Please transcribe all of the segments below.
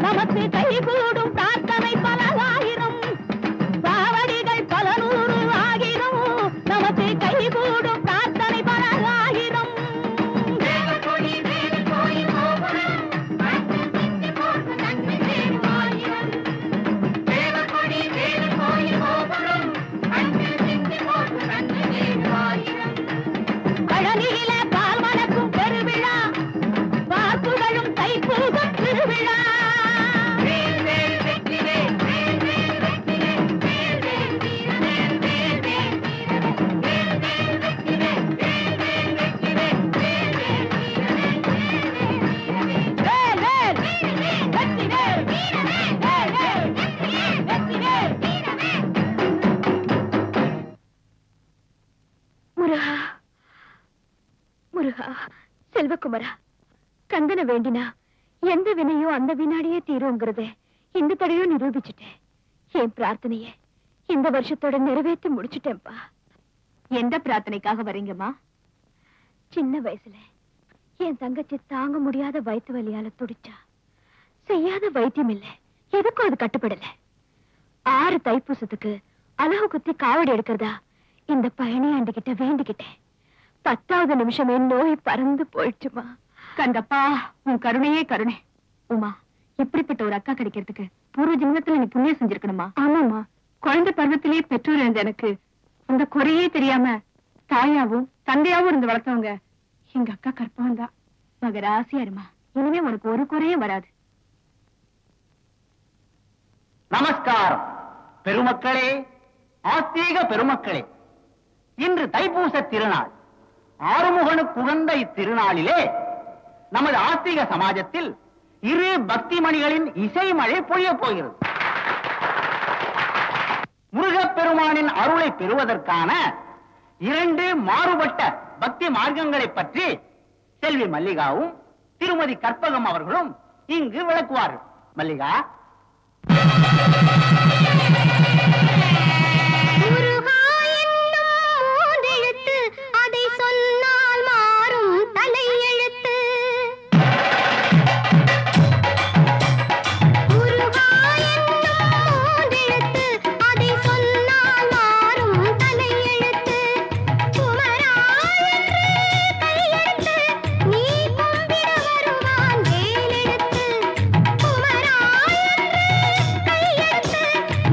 நமக்கு கைகூடும் பிரார்த்தனை பலவாயிரம் காவடிகள் பல நூறு ஆகிரும் நமக்கு கைகூடும் பிரார்த்தனை பலவாயிரம் பழனியில பால் மணக்கும் பெருவிழா பார்ப்புகளும் தைப்பூசம் திருவிழா முருகா முருகா செல்வகுமரா கந்தனை வேண்டினா எந்த வினையோ அந்த வினாடியே தீருங்கிறத இந்த தடையும் நிரூபிச்சுட்டேன். என் பிரார்த்தனைய இந்த வருஷத்தோட நிறைவேற்றி முடிச்சுட்டேன்பா. எந்த பிரார்த்தனைக்காக வரீங்கம்மா? சின்ன வயசுல என் தங்கச்சி தாங்க முடியாத வயிற்று வலியால துடிச்சா. செய்யாத வைத்தியம் இல்ல, எதுக்கும் அது கட்டுப்படல. 6 தைப்பூசத்துக்கு அழகு குத்தி காவடி எடுக்கிறதா இந்த பயணி ஆண்டிக்கிட்ட வேண்டிக்கிட்டேன். 10வது நிமிஷமே நோய் பறந்து போயிடுச்சுமா. கந்தப்பா, உன் கருணையே கருணை. உமா, இப்படிப்பட்ட ஒரு அக்கா கிடைக்கிறதுக்கு பூர்வ ஜென்மத்துல நீ புண்ணியம் செஞ்சிருக்கணுமா? ஆமாமா, குழந்தை பருவத்திலேயே பெற்றோர் இருந்த எனக்கு அந்த குறையே தெரியாம தாயாவும் தந்தையாவும் இருந்து வளர்த்தவங்க எங்க அக்கா கற்பகம் தான். மகராசியா இருமா, இனிமே உனக்கு ஒரு குறையும் வராது. நமஸ்காரம் பெருமக்களே, ஆஸ்தீக பெருமக்களே. இன்று தைப்பூச திருநாள். ஆறுமுகனுக்கு உகந்த இத்திருநாளிலே நமது ஆஸ்திக சமாஜத்தில் 2 பக்தி மணிகளின் இசை மழை பொழியப் போகிறது. முருகப்பெருமானின் அருளை பெறுவதற்கான 2 மாறுபட்ட பக்தி மார்க்கங்களை பற்றி செல்வி மல்லிகாவும் திருமதி கற்பகம் அவர்களும் இங்கு விளக்குவார்கள். மல்லிகா.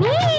நீ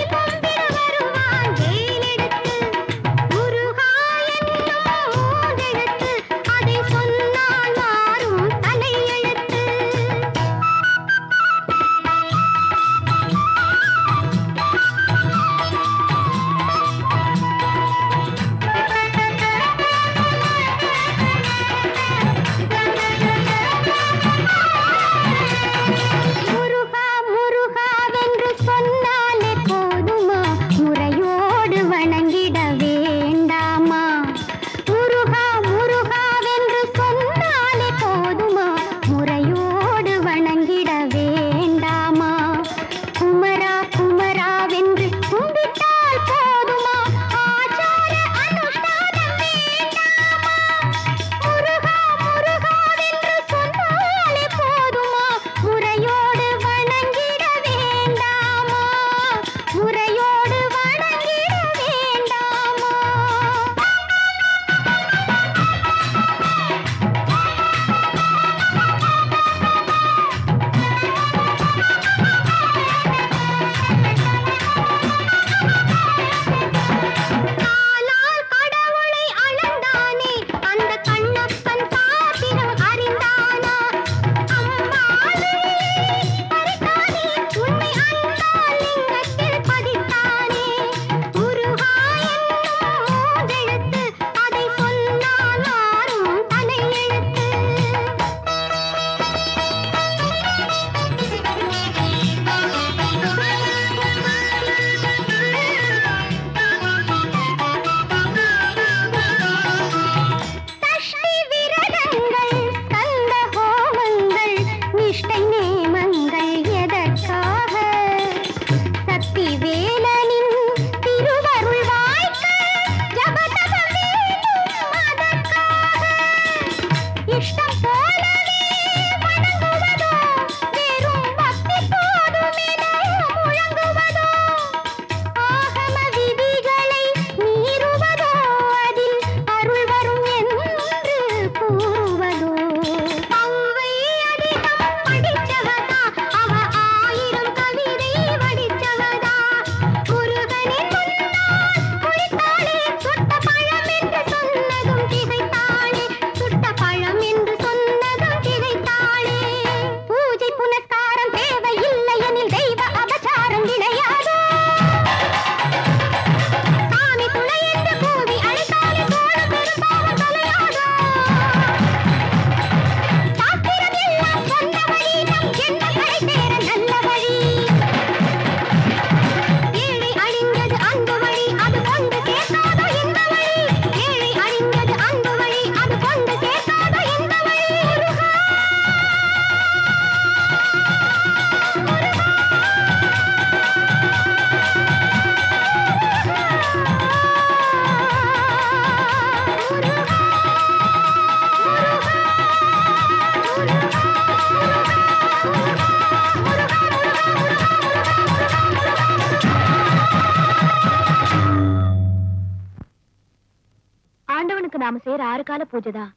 நாம செய்யற 6 கால பூஜை தான்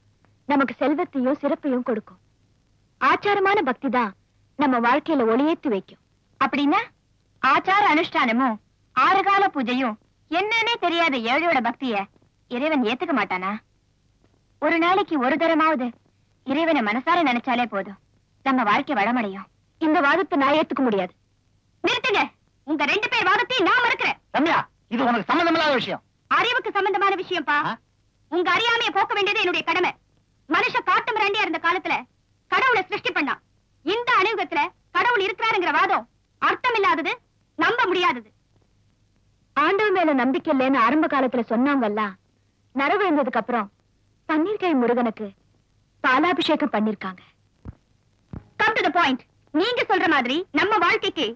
நமக்கு செல்வத்தையும் சிறப்பையும் கொடுக்கும். ஆச்சாரமான பக்தி தான் நம்ம வாழ்க்கையில ஒளியேத்தி வைக்கும். அப்படின்னா ஆச்சார அனுஷ்டானமும் 6 கால பூஜையும் என்னன்னே தெரியாத ஏழையோட பக்திய இறைவன் ஏத்துக்க மாட்டானா? ஒரு நாளைக்கு ஒரு தரமாவது இறைவனை மனசார நினைச்சாலே போதும், நம்ம வாழ்க்கை வளமடையும். இந்த வாதத்தை நான் ஏத்துக்க முடியாது. நிறுத்துங்க, உங்க 2 பேர் வாதத்தையும் நான் மறுக்கிறேன். ரம்யா, இது உனக்கு சம்பந்தமில்லாத விஷயம். அறிவுக்கு சம்பந்தமான விஷயம்ப்பா. உங்க அறியாமையை போக்க வேண்டியது என்னுடைய கடமை. மனுஷ காட்டு மிராண்டியா இருந்த காலத்துல கடவுளை சிருஷ்டி பண்ணான். இந்த அணுகத்துல கடவுள் இருக்கிறாருங்கிற வாதம் அர்த்தம் இல்லாதது, நம்ப முடியாதது. ஆண்டவன் மேல நம்பிக்கை இல்லைன்னு ஆரம்ப காலத்துல சொன்னவங்க நரவு இருந்ததுக்கு அப்புறம் பன்னீர்கை முருகனுக்கு பாலாபிஷேகம் பண்ணிருக்காங்க. Come to the point. நீங்க சொல்ற மாதிரி நம்ம வாழ்க்கைக்கு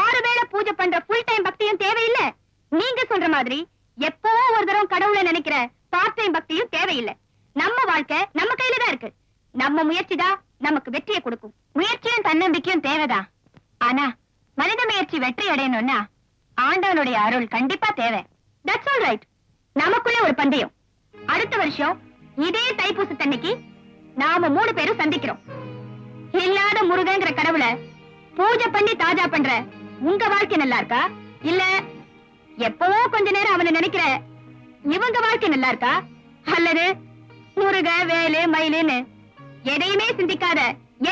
6 வேளை பூஜை பண்ற ஃபுல் டைம் பக்தியும் தேவையில்லை. நீங்க சொல்ற மாதிரி எப்போ ஒரு தடவை கடவுளை நினைக்கிற பார்ட் டைம் பக்தியும் தேவையில்லை. நம்ம வாழ்க்கை நம்ம கையில தான் இருக்கு. நம்ம முயற்சி தான் நமக்கு வெற்றியை கொடுக்கும். முயற்சியும் தன்னம்பிக்கையும் தேவைதான். ஆனா மனித முயற்சி வெற்றி அடையணும்னா ஆண்டவனுடைய அருள் கண்டிப்பா தேவை. That's all right. நமக்குள்ளே ஒரு பந்தயம். அடுத்த வருஷம் இதே தைப்பூசத்தன்னைக்கு நாம 3 பேரும் சந்திக்கிறோம். இல்லாத முருகங்கிற கடவுளை பூஜை பண்ணி தாஜா பண்ற உங்க வாழ்க்கை நல்லா இருக்கா, இல்ல எப்பவோ கொஞ்ச நேரம் அவனை நினைக்கிற இவங்க வாழ்க்கை நல்லா இருக்கா, அல்லது முருக வேலு மயிலுன்னு எதையுமே சிந்திக்காத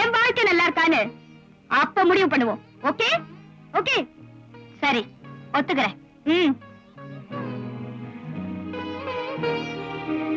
என் வாழ்க்கை நல்லா இருக்கான்னு அப்ப முடிவு பண்ணுவோம். ஓகே ஓகே, சரி, ஒத்துக்கிறேன்.